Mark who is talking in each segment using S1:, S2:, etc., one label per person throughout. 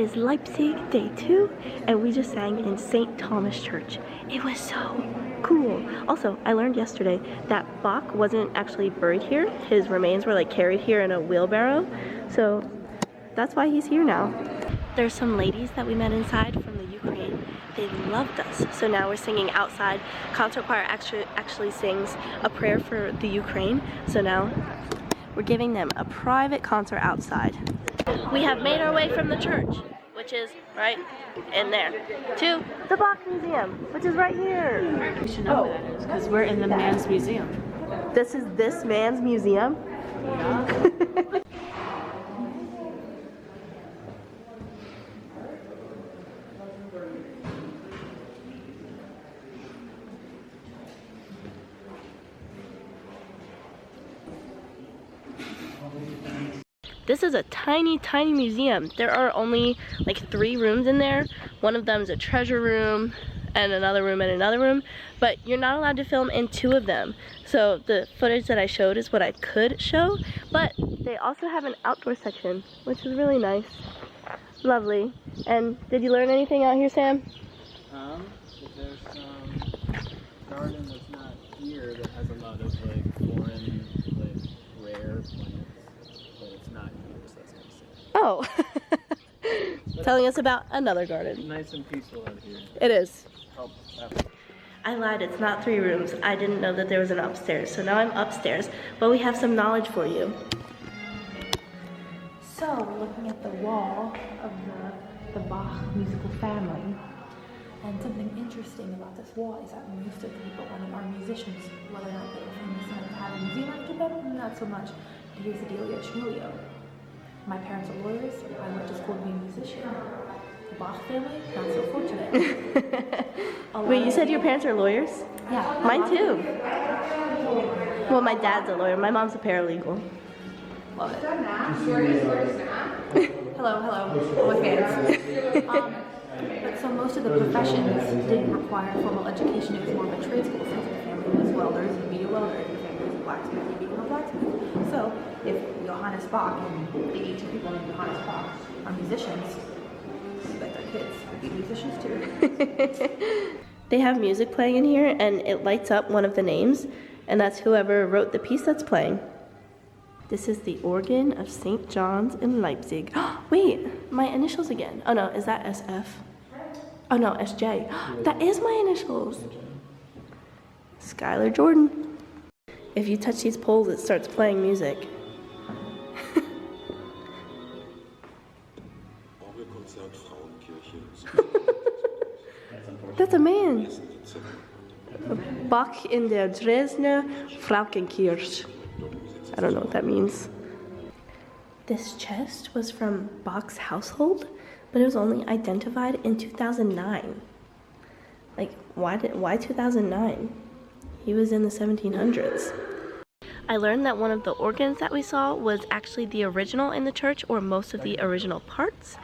S1: is Leipzig day 2, and we just sang in St. Thomas Church. It was so cool. Also, I learned yesterday that Bach wasn't actually buried here. His remains were like carried here in a wheelbarrow, so that's why he's here now. There's some ladies that we met inside from the Ukraine. They loved us, so now we're singing outside. Concert choir actually sings a prayer for the Ukraine, so now we're giving them a private concert outside. We have made our way from the church, which is right in there, to the Bach Museum, which is right here.
S2: We should know where that is, because we're in the man's museum.
S1: This is this man's museum?
S2: Yeah.
S1: This is a tiny, tiny museum. There are only like 3 rooms in there. One of them is a treasure room, and another room and another room, but you're not allowed to film in 2 of them. So the footage that I showed is what I could show, but they also have an outdoor section, which is really nice. Lovely. And did you learn anything out here, Sam?
S3: There's some garden that's not here that has a lot of like foreign, like rare plants.
S1: Oh, telling us about another garden.
S3: It's nice and peaceful out here.
S1: It is.
S3: Oh,
S1: I lied, it's not 3 rooms. I didn't know that there was an upstairs, so now I'm upstairs, but we have some knowledge for you. So, we're looking at the wall of the Bach musical family.
S4: And something interesting about this wall is that most of the people on it are musicians, whether or not they were famous enough to have a museum after them, not so much. But here's the deal, you have Schmulio. My parents are lawyers, I went to school to be a musician. The Bach family, not so fortunate.
S1: Wait, you said your parents are lawyers?
S4: Yeah.
S1: Mine too. Well, my dad's a lawyer, my mom's a paralegal.
S4: Love it. hello, with fans. But so most of the professions didn't require formal education, it was more of a trade school. Since the family was welders, you'd be a welder. If your family was a blacksmith, you'd become a blacksmith. So if Johannes Bach and the 18 people named Johannes Bach are musicians, I bet their kids would be musicians too.
S1: They have music playing in here, and it lights up one of the names, and that's whoever wrote the piece that's playing. This is the organ of St. John's in Leipzig. Wait, my initials again. Oh no, is that SF? Oh no, SJ. That is my initials. Skylar Jordan. If you touch these poles, it starts playing music. That's a man. Bach in der Dresdner Frauenkirche. I don't know what that means. This chest was from Bach's household, but it was only identified in 2009. Like, why 2009? He was in the 1700s. I learned that one of the organs that we saw was actually the original in the church, or most of the original parts.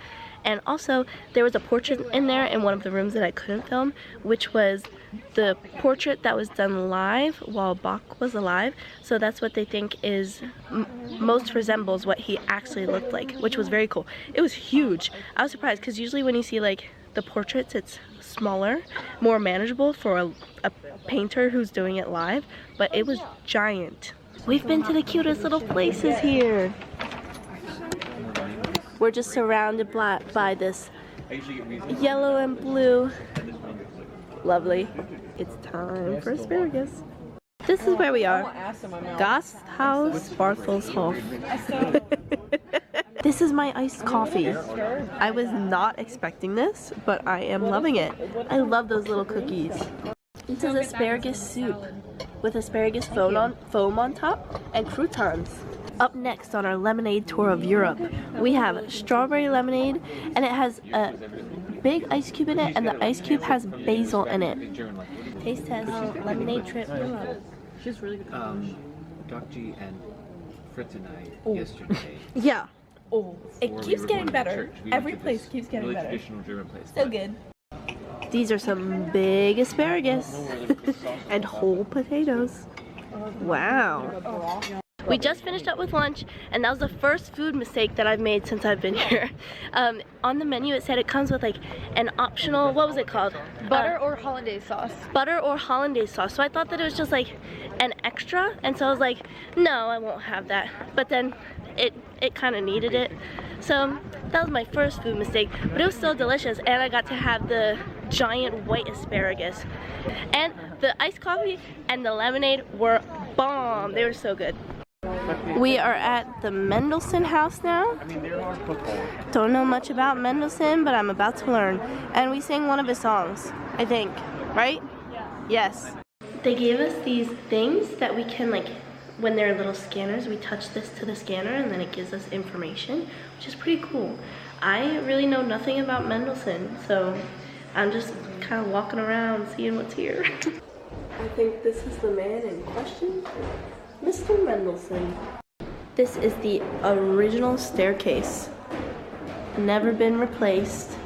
S1: And also, there was a portrait in there in one of the rooms that I couldn't film, which was the portrait that was done live while Bach was alive. So that's what they think is most resembles what he actually looked like, which was very cool. It was huge. I was surprised, because usually when you see like the portraits, it's smaller, more manageable for a painter who's doing it live, but it was giant. We've been to the cutest little places here. We're just surrounded by this yellow and blue. Lovely. It's time for asparagus. This is where we are. Gasthaus Barthelshof. This is my iced coffee. I was not expecting this, but I am loving it. I love those little cookies. This is asparagus soup with asparagus foam on top and croutons. Up next on our lemonade tour of Europe, we have strawberry lemonade, and it has a big ice cube in it, and the ice cube has basil in it. Taste test lemonade trip Europe.
S2: She's really good.
S3: Doc G and Fritz and I yesterday.
S1: Yeah.
S4: Oh, it keeps getting better. Every place keeps getting better.
S3: Traditional German place.
S4: So good.
S1: These are some big asparagus and whole potatoes. Wow. We just finished up with lunch, and that was the first food mistake that I've made since I've been here. On the menu it said it comes with like an optional, what was it called?
S4: Butter or hollandaise sauce.
S1: Butter or hollandaise sauce. So I thought that it was just like an extra, and so I was like, no, I won't have that. But then it kind of needed it. So that was my first food mistake, but it was so delicious, and I got to have the giant white asparagus. And the iced coffee and the lemonade were bomb. They were so good. We are at the Mendelssohn House now. Don't know much about Mendelssohn, but I'm about to learn. And we sang one of his songs, I think, right? Yeah. Yes. They gave us these things that we can, like, when they're little scanners, we touch this to the scanner and then it gives us information, which is pretty cool. I really know nothing about Mendelssohn, so I'm just kind of walking around seeing what's here. I think this is the man in question, Mr. Mendelssohn. This is the original staircase. Never been replaced.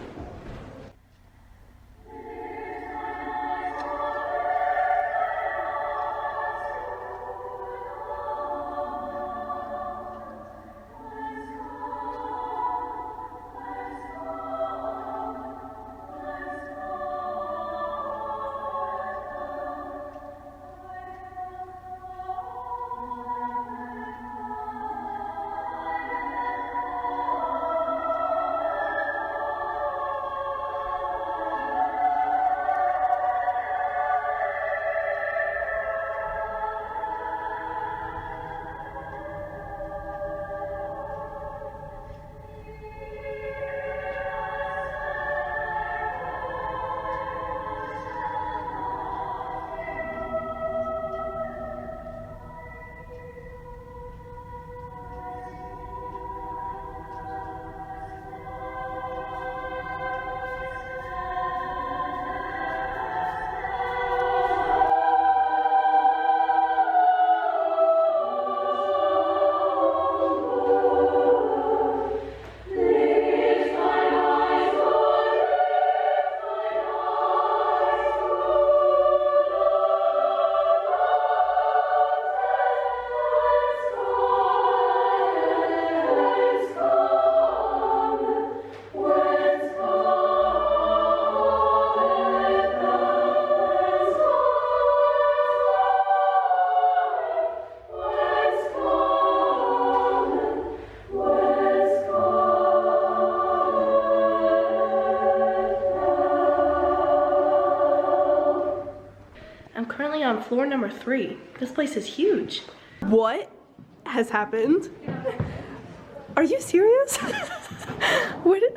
S1: On floor number 3. This place is huge. What has happened? Are you serious?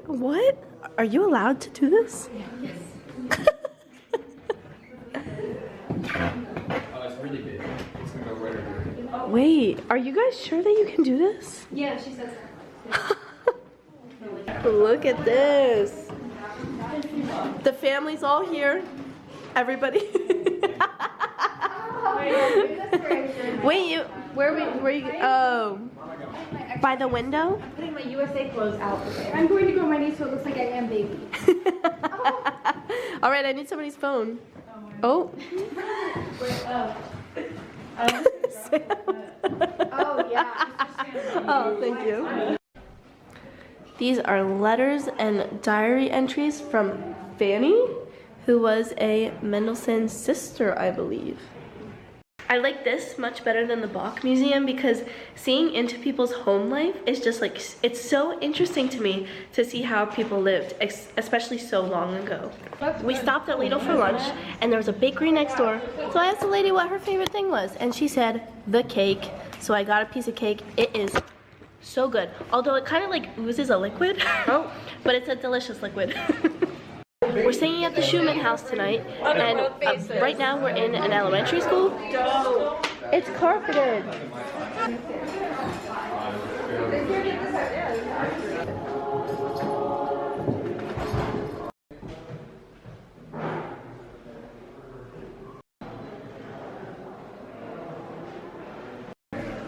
S1: What? Are you allowed to do this?
S5: Yes. It's really big. It's gonna go right over here.
S1: Wait, are you guys sure that you can do this?
S4: Yeah, she says that.
S1: Look at this. The family's all here. Everybody. Wait, where you, oh, by the window?
S4: I'm putting my USA clothes out. I'm going to go on my knees so it looks like I am baby.
S1: All right, I need somebody's phone. Oh.
S4: Oh, yeah.
S1: Oh, thank you. These are letters and diary entries from Fanny, who was a Mendelssohn sister, I believe. I like this much better than the Bach Museum because seeing into people's home life is just like, it's so interesting to me to see how people lived, especially so long ago. We stopped at Lidl for lunch and there was a bakery next door, so I asked the lady what her favorite thing was and she said the cake. So I got a piece of cake. It is so good, although it kind of like oozes a liquid, but it's a delicious liquid. We're singing at the Schumann House tonight, and right now we're in an elementary school. It's carpeted.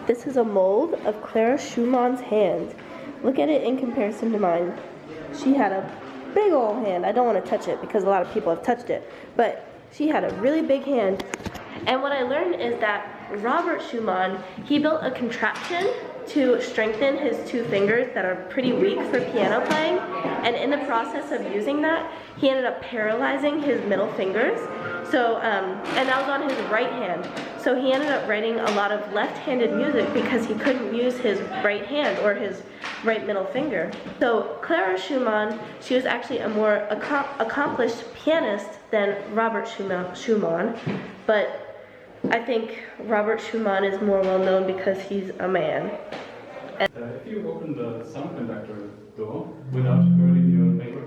S1: This is a mold of Clara Schumann's hand. Look at it in comparison to mine. She had a big old hand. I don't want to touch it because a lot of people have touched it, but she had a really big hand. And what I learned is that Robert Schumann, he built a contraption to strengthen his two fingers that are pretty weak for piano playing, and in the process of using that, he ended up paralyzing his middle fingers. So, and that was on his right hand. So he ended up writing a lot of left-handed music because he couldn't use his right hand or his right middle finger. So Clara Schumann, she was actually a more accomplished pianist than Robert Schumann, but I think Robert Schumann is more well known because he's a man.
S6: If you open the sound conductor door without hurting your neighbor,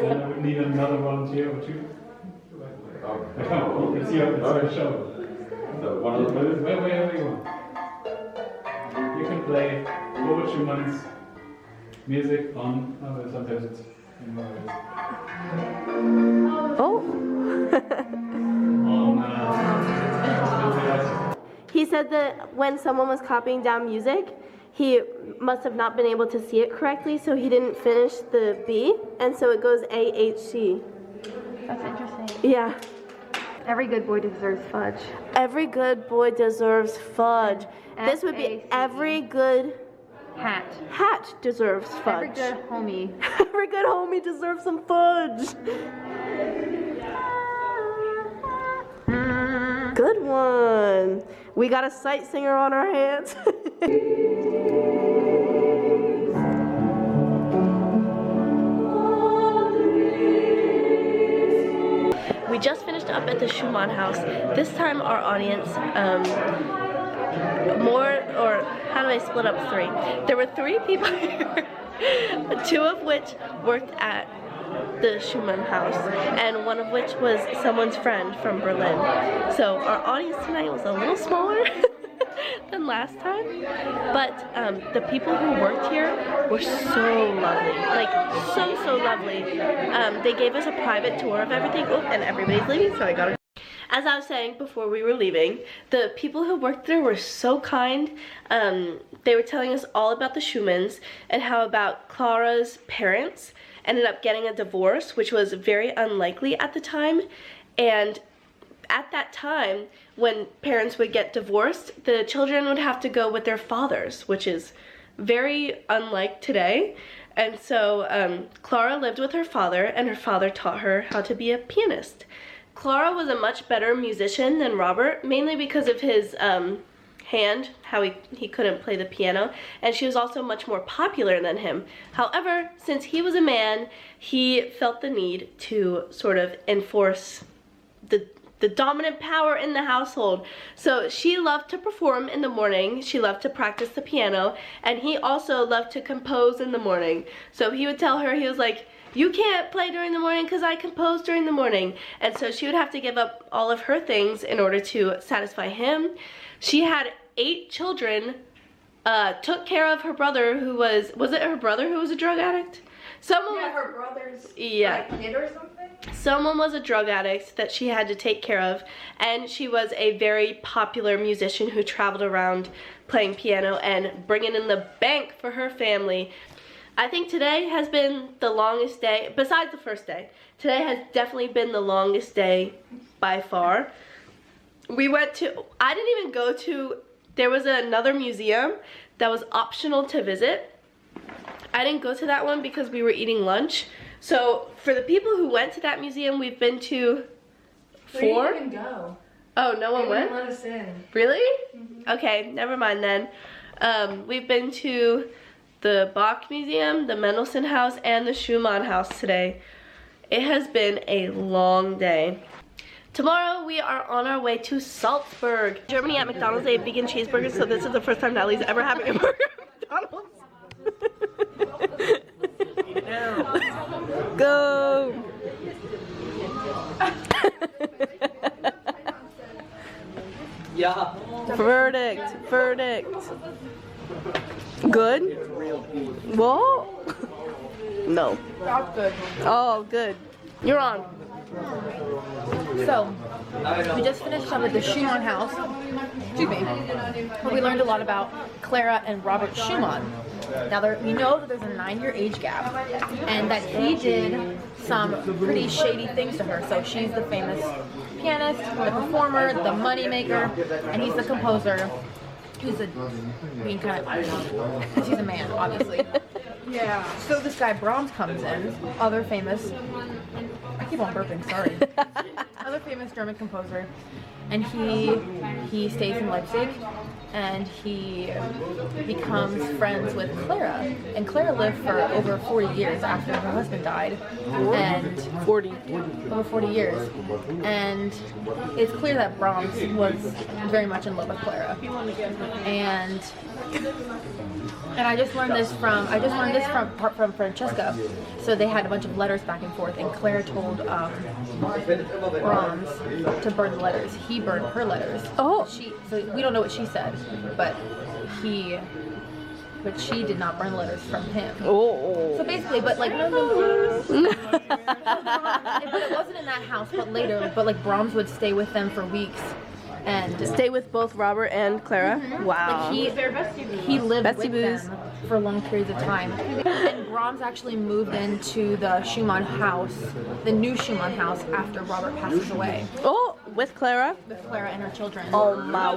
S6: then I would need another volunteer or two. It's your show. So wherever you want. You can play Robert Schumann's music on. Sometimes it's in
S1: He said that when someone was copying down music, he must have not been able to see it correctly, so he didn't finish the B, and so it goes A-H-C.
S4: That's interesting.
S1: Yeah.
S4: Every good boy deserves fudge.
S1: Every good boy deserves fudge. This would be every good hat deserves fudge.
S4: Every good homie.
S1: Every good homie deserves some fudge. Good one. We got a sight singer on our hands. We just finished up at the Schumann House. This time our audience, how do I split up three? There were 3 people here, 2 of which worked at the Schumann House, and one of which was someone's friend from Berlin. So our audience tonight was a little smaller than last time, but the people who worked here were so lovely, like so lovely. They gave us a private tour of everything. Oh, and everybody's leaving, so I gotta. As I was saying before we were leaving, the people who worked there were so kind. They were telling us all about the Schumanns and how about Clara's parents ended up getting a divorce, which was very unlikely at the time. And at that time, when parents would get divorced, the children would have to go with their fathers, which is very unlike today. And so Clara lived with her father, and her father taught her how to be a pianist. Clara was a much better musician than Robert, mainly because of his hand, how he couldn't play the piano, and she was also much more popular than him. However, since he was a man, he felt the need to sort of enforce the dominant power in the household. So she loved to perform in the morning, she loved to practice the piano, and he also loved to compose in the morning. So he would tell her, he was like, you can't play during the morning because I compose during the morning. And so she would have to give up all of her things in order to satisfy him. She had 8 children, took care of her brother who was it her brother who was a drug addict?
S7: Her brother's like, kid or something?
S1: Someone was a drug addict that she had to take care of, and she was a very popular musician who traveled around playing piano and bringing in the bank for her family. I think today has been the longest day, besides the first day. Today has definitely been the longest day by far. I didn't even go to, there was another museum that was optional to visit. I didn't go to that one because we were eating lunch. So for the people who went to that museum, we've been to 4.
S7: We didn't even go.
S1: Oh, no one went?
S7: They wouldn't let us in.
S1: Really? Mm-hmm. Okay, never mind then. We've been to the Bach Museum, the Mendelssohn House, and the Schumann House today. It has been a long day. Tomorrow we are on our way to Salzburg. Germany at McDonald's, they have vegan cheeseburgers, so this is the first time Natalie's ever having a burger at McDonald's. Go!
S3: Yeah.
S1: Verdict. Good? What? No.
S7: That's good.
S1: Oh, good. You're on.
S4: So, we just finished up at the Schumann House, excuse me, where we learned a lot about Clara and Robert Schumann. Now we know that there's a 9-year age gap, and that he did some pretty shady things to her. So she's the famous pianist, the performer, the money maker, and he's the composer. Who's being kind of, because he's a man, obviously. Yeah. So this guy Brahms comes in, other famous. I keep on burping. Sorry. Other famous German composer, and he stays in Leipzig, and he becomes friends with Clara. And Clara lived for over 40 years after her husband died, and over 40 years. And it's clear that Brahms was very much in love with Clara. And I just learned this from Francesca. So they had a bunch of letters back and forth, and Claire told Brahms to burn the letters. He burned her letters.
S1: Oh.
S4: So we don't know what she said, but she did not burn the letters from him.
S1: Oh.
S4: So basically, but like, but it wasn't in that house. But later, like Brahms would stay with them for weeks. And
S1: stay with both Robert and Clara.
S4: Mm-hmm.
S1: Wow.
S4: Like he lived with them for long periods of time. And Brahms actually moved into the Schumann House, the new Schumann House, after Robert passes away.
S1: Oh, with Clara?
S4: With Clara and her children.
S1: Oh my.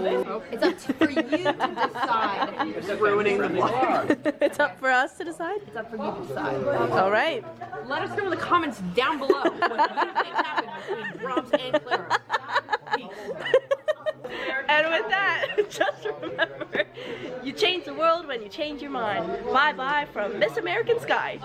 S4: It's up for you to decide.
S3: It's ruining the vlog.
S1: It's up for us to decide?
S4: It's up for you to decide.
S1: All right.
S2: Let us know in the comments down below what you think happened between Brahms and Clara.
S1: And with that, just remember, you change the world when you change your mind. Bye-bye from Miss American Sky.